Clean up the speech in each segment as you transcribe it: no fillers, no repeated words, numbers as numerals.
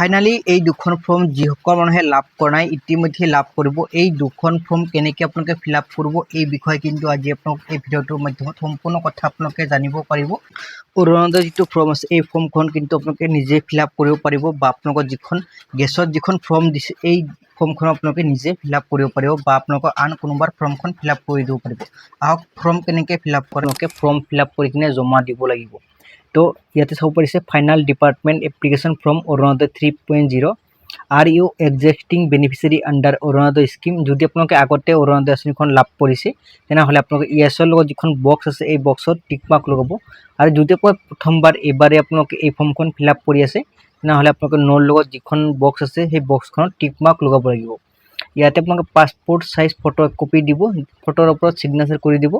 Finally এই দুখন form যিসকল মানুহে লাভ কৰা নাই ইতিমধ্যে লাভ কৰিব। এই দুখন ফৰ্ম কেনেকৈ আপোনালোকে ফিল আপ কৰিব এই বিষয়ে কিন্তু আজি আপোনালোক এই ভিডিঅ'টোৰ মাধ্যমত সম্পূৰ্ণ কথা আপোনালোকে জানিব পাৰিব। অৰুণোদয় যিটো ফৰ্ম আছে এই ফৰ্মখন কিন্তু আপোনালোকে নিজে ফিল আপ কৰিব পাৰিব বা আপোনালোকৰ যিখন গেছত যিখন ফৰ্ম দিছে এই ফৰ্মখন আপোনালোকে নিজে ফিল আপ কৰিব পাৰিব বা আপোনালোকৰ আন কোনোবাৰ ফৰ্মখন ফিল আপ কৰি দিব পাৰিব। আহক ফৰ্ম কেনেকৈ ফিল আপ কৰে, আপোনালোকে ফৰ্ম ফিল আপ কৰি কিনে জমা দিব লাগিব। তো ইয়াতে চাব পাৰিছে final department application form Orunodoi 3.0 are you existing beneficiary under Orunodoi scheme. যদি আপোনালোকে আগতে অৰুণোদয় আঁচনিখন লাভ কৰিছে তেনেহ'লে আপোনালোকে ইয়েছৰ লগত যিখন বক্স আছে এই বক্সত টিক মাৰ্ক লগাব। আৰু যদি আপোনালোকে প্ৰথমবাৰ এইবাৰে আপোনালোকে এই ফৰ্মখন ফিল আপ কৰি আছে তেনেহ'লে আপোনালোকে নোৰ লগত যিখন বক্স আছে সেই বক্সখনত টিক মাৰ্ক লগাব লাগিব। ইয়াতে আপোনালোকে পাছপোৰ্ট সাইজ ফটো কপি দিব, ফটোৰ ওপৰত চিগনেচাৰ কৰি দিব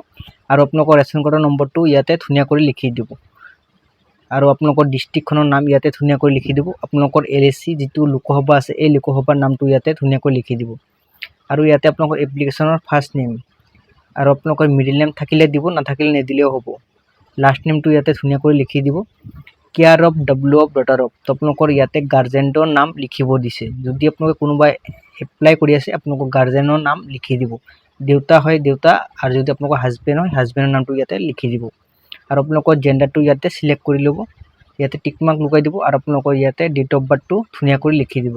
আৰু আপোনালোকৰ ৰেচন কাৰ্ডৰ নম্বৰটো ইয়াতে ধুনীয়া কৰি লিখি দিব আৰু আপোনালোকৰ ডিষ্ট্ৰিক্টখনৰ নাম ইয়াতে ধুনীয়াকৈ লিখি দিব। আপোনালোকৰ LAC যিটো লোকসভা আছে এই লোকসভাৰ নামটো ইয়াতে ধুনীয়াকৈ লিখি দিব আৰু ইয়াতে আপোনালোকৰ এপ্লিকেশ্যনৰ ফাৰ্ষ্ট নেম আৰু আপোনালোকৰ মিডিল নেম থাকিলে দিব, নাথাকিলে নিদিলেও হ'ব। লাষ্ট নেমটো ইয়াতে ধুনীয়াকৈ লিখি দিব। Care of W of daughter of, তো আপোনালোকৰ ইয়াতে গাৰ্জেনৰ নাম লিখিব দিছে। যদি আপোনালোকে কোনোবাই এপ্লাই কৰি আছে আপোনালোকৰ গাৰ্জেনৰ নাম লিখি দিব। দেউতা হয় দেউতা আৰু যদি আপোনালোকৰ হাজবেণ্ড হয় হাজবেণ্ডৰ নামটো ইয়াতে লিখি দিব আৰু আপোনালোকৰ জেণ্ডাৰটো ইয়াতে সিলেক্ট কৰি ল'ব। ইয়াতে টিক মাৰ্ক লগাই দিব আৰু আপোনালোকৰ ইয়াতে ডেট অফ বাৰ্থটো ধুনীয়াকৈ লিখি দিব।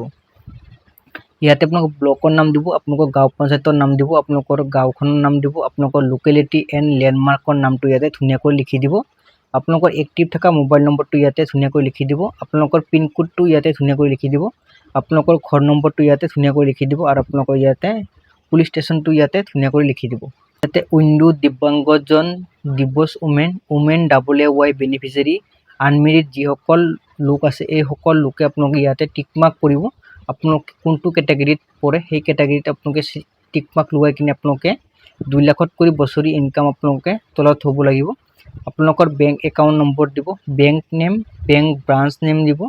ইয়াতে আপোনালোকৰ ব্লকৰ নাম দিব, আপোনালোকৰ গাঁও পঞ্চায়তৰ নাম দিব, আপোনালোকৰ গাঁওখনৰ নাম দিব, আপোনালোকৰ লোকেলিটি এণ্ড লেণ্ডমাৰ্কৰ নামটো ইয়াতে ধুনীয়াকৈ লিখি দিব। আপোনালোকৰ এক্টিভ থকা মোবাইল নম্বৰটো ইয়াতে ধুনীয়াকৈ লিখি দিব। আপোনালোকৰ পিনক'ডটো ইয়াতে ধুনীয়াকৈ লিখি দিব। আপোনালোকৰ ঘৰ নম্বৰটো ইয়াতে ধুনীয়াকৈ লিখি দিব আৰু আপোনালোকৰ ইয়াতে পুলিচ ষ্টেচনটো ইয়াতে ধুনীয়াকৈ লিখি দিব। ইয়াতে উইণ্ডো দিব্যাংগজন দিৱস উমেন AAY বেনিফিচিয়াৰী আনমেৰিড যিসকল লোক আছে এই সকল লোকে আপোনালোকে ইয়াতে টিক মাৰ্ক কৰিব। আপোনালোকে কোনটো কেটেগৰীত পৰে সেই কেটেগৰীত আপোনালোকে টিক মাৰ্ক লগাই কিনে আপোনালোকে 2 লাখতকৈ বছৰি ইনকাম আপোনালোকে তলত হ'ব লাগিব। আপোনালোকৰ বেংক একাউণ্ট নম্বৰ দিব, bank name, bank branch name দিব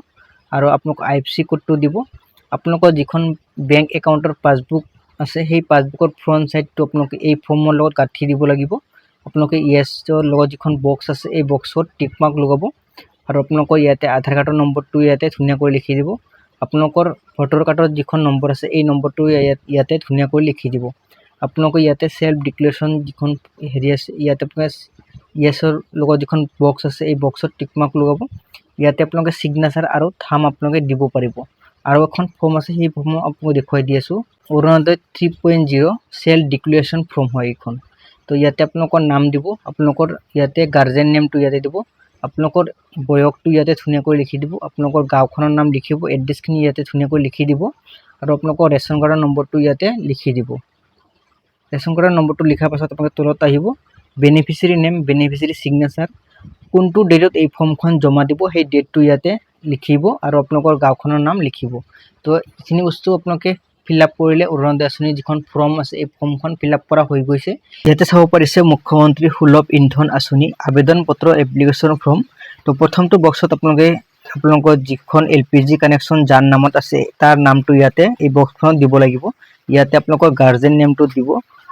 আৰু আপোনালোকৰ IFSC কোডটো দিব। আপোনালোকৰ যিখন বেংক একাউণ্টৰ পাছবুক আছে সেই পাছবুকৰ ফ্ৰণ্ট ছাইডটো আপোনালোকে এই ফৰ্মৰ লগত গাঁঠি দিব লাগিব। আপোনালোকে ইয়েছৰ লগত যিখন বক্স আছে এই বক্সত টিক মাৰ্ক লগাব আৰু আপোনালোকৰ ইয়াতে আধাৰ কাৰ্ডৰ নম্বৰটো ইয়াতে ধুনীয়াকৈ লিখি দিব। আপোনালোকৰ ভোটাৰ কাৰ্ডৰ যিখন নম্বৰ আছে এই নম্বৰটো ইয়াতে ধুনীয়াকৈ লিখি দিব। আপোনালোকে ইয়াতে সেল্ফ ডিক্লেৰেশ্যন যিখন হেৰি আছে ইয়াতে আপোনালোকে ইয়েছৰ লগত যিখন বক্স আছে এই বক্সত টিক মাৰ্ক লগাব। ইয়াতে আপোনালোকে চিগনেচাৰ আৰু থাম আপোনালোকে দিব পাৰিব। আৰু এখন ফৰ্ম আছে সেই ফৰ্ম আপোনাক দেখুৱাই দি আছোঁ। অৰুণোদয় 3.0 সেল্ফ ডিক্লেৰেশ্যন ফৰ্ম হয় এইখন। তো ইয়াতে আপোনালোকৰ নাম দিব, আপোনালোকৰ ইয়াতে গাৰ্জেন নেমটো ইয়াতে দিব, আপোনালোকৰ বয়সটো ইয়াতে ধুনীয়াকৈ লিখি দিব, আপোনালোকৰ গাঁওখনৰ নাম লিখিব, এড্ৰেছখিনি ইয়াতে ধুনীয়াকৈ লিখি দিব আৰু আপোনালোকৰ ৰেচন কাৰ্ডৰ নম্বৰটো ইয়াতে লিখি দিব। ৰেচন কাৰ্ডৰ নম্বৰটো লিখাৰ পাছত আপোনালোকে তলত আহিব বেনিফিচিয়াৰী নেম, বেনিফিচিয়াৰী চিগনেচাৰ, কোনটো ডেটত এই ফৰ্মখন জমা দিব সেই ডেটটো ইয়াতে লিখিব আৰু আপোনালোকৰ গাঁওখনৰ নাম লিখিব। তো এইখিনি বস্তু আপোনালোকে ফিল আপ কৰিলে অৰুণোদয় আঁচনিৰ যিখন ফৰ্ম আছে এই ফৰ্মখন ফিল আপ কৰা হৈ গৈছে। ইয়াতে চাব পাৰিছে মুখ্যমন্ত্ৰী সুলভ ইন্ধন আঁচনি আবেদন পত্ৰ এপ্লিকেশ্যন ফৰ্ম। তো প্ৰথমটো বক্সত আপোনালোকৰ যিখন LPG কানেকশ্যন যাৰ নামত আছে তাৰ নামটো ইয়াতে এই বক্সখনত দিব লাগিব। ইয়াতে আপোনালোকৰ গাৰ্জেন নেমটো দিব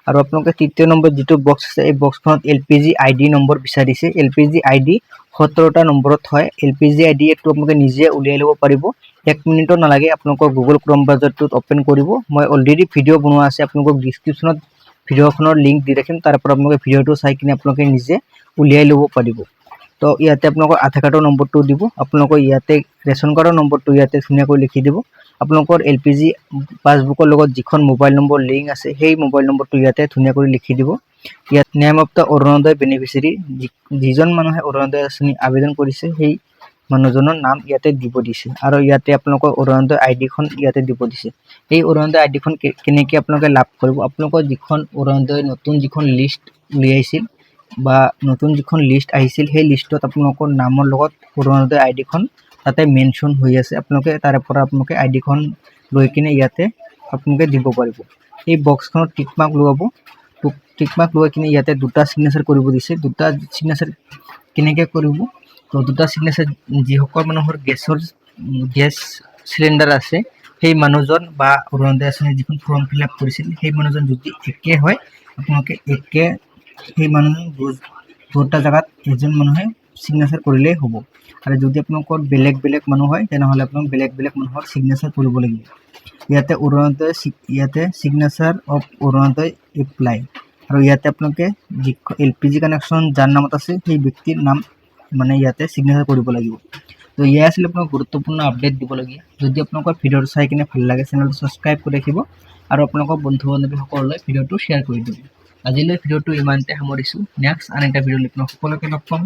আৰু আপোনালোকে তৃতীয় নম্বৰ যিটো বক্স আছে এই বক্সখনত LPG ID নম্বৰ বিচাৰিছে। LPG ID 17টা নম্বৰত হয়। LPG ID টো আপোনালোকে নিজে উলিয়াই ল'ব পাৰিব। 1 মিনিটো নালাগে, আপোনালোকৰ গুগল ক্ৰম ব্ৰাউজাৰটোত অপেন কৰিব। মই অলৰেডি ভিডিঅ' বনোৱা আছে, আপোনালোকক ডিছক্ৰিপশ্যনত ভিডিঅ'খনৰ লিংক দি ৰাখিম, তাৰ পৰা আপোনালোকে ভিডিঅ'টো চাই কিনে আপোনালোকে নিজে উলিয়াই ল'ব পাৰিব। তো ইয়াতে আপোনালোকৰ আধাৰ কাৰ্ডৰ নম্বৰটো দিব, আপোনালোকৰ ইয়াতে ৰেচন কাৰ্ডৰ নম্বৰটো ইয়াতে ধুনীয়াকৈ লিখি দিব। আপোনালোকৰ LPG পাছবুকৰ লগত যিখন মোবাইল নম্বৰ লিংক আছে সেই মোবাইল নম্বৰটো ইয়াতে ধুনীয়াকৈ লিখি দিব। ইয়াত name of the Orunodoi beneficiary, যিজন মানুহে অৰুণোদয় আঁচনি আবেদন কৰিছে সেই মানুহজনৰ নাম ইয়াতে দিব দিছে আৰু ইয়াতে আপোনালোকৰ অৰুণোদয় ID খন ইয়াতে দিব দিছে। এই অৰুণোদয় ID খন কেনেকৈ আপোনালোকে লাভ কৰিব, আপোনালোকৰ যিখন অৰুণোদয় নতুন যিখন লিষ্ট উলিয়াইছিল বা নতুন যিখন লিষ্ট আহিছিল সেই লিষ্টত আপোনালোকৰ নামৰ লগত অৰুণোদয় ID খন তাতে মেনশ্যন হৈ আছে। আপোনালোকে তাৰে পৰা আপোনালোকে ID খন লৈ কিনে ইয়াতে আপোনালোকে দিব পাৰিব। এই বক্সখনত টিক মাৰ্ক লগাব, টিক মাৰ্ক লগাই কিনে ইয়াতে 2টা চিগনেচাৰ কৰিব দিছে। 2টা চিগনেচাৰ কেনেকৈ কৰিব, তো 2টা চিগনেচাৰ যিসকল মানুহৰ গেছ চিলিণ্ডাৰ আছে সেই মানুহজন বা অৰুণোদয় আঁচনিৰ যিখন ফৰ্ম ফিল আপ কৰিছিল সেই মানুহজন যদি একে হয় আপোনালোকে একে সেই মানুহজন 2টা জেগাত এজন মানুহে চিগনেচাৰ কৰিলেই হ'ব। আৰু যদি আপোনালোকৰ বেলেগ বেলেগ মানুহ হয় তেনেহ'লে আপোনালোক বেলেগ বেলেগ মানুহৰ চিগনেচাৰ কৰিব লাগিব। ইয়াতে চিগনেচাৰ অফ অৰুণোদয় এপ্লাই, আৰু ইয়াতে আপোনালোকে যি LPG কানেকশ্যন যাৰ নামত আছে সেই ব্যক্তিৰ নাম মানে ইয়াতে চিগনেচাৰ কৰিব লাগিব। তো ইয়ে আছিলে আপোনাক গুৰুত্বপূৰ্ণ আপডেট দিবলগীয়া। যদি আপোনালোকৰ ভিডিঅ'টো চাই কিনে ভাল লাগে চেনেলটো ছাবস্ক্ৰাইব কৰি ৰাখিব আৰু আপোনালোকৰ বন্ধু বান্ধৱীসকললৈ ভিডিঅ'টো শ্বেয়াৰ কৰি দিব। আজিলৈ ভিডিঅ'টো ইমানতে সামৰিছোঁ। নেক্সট আন এটা ভিডিঅ'লৈ আপোনাক সকলোকে লগ পাম।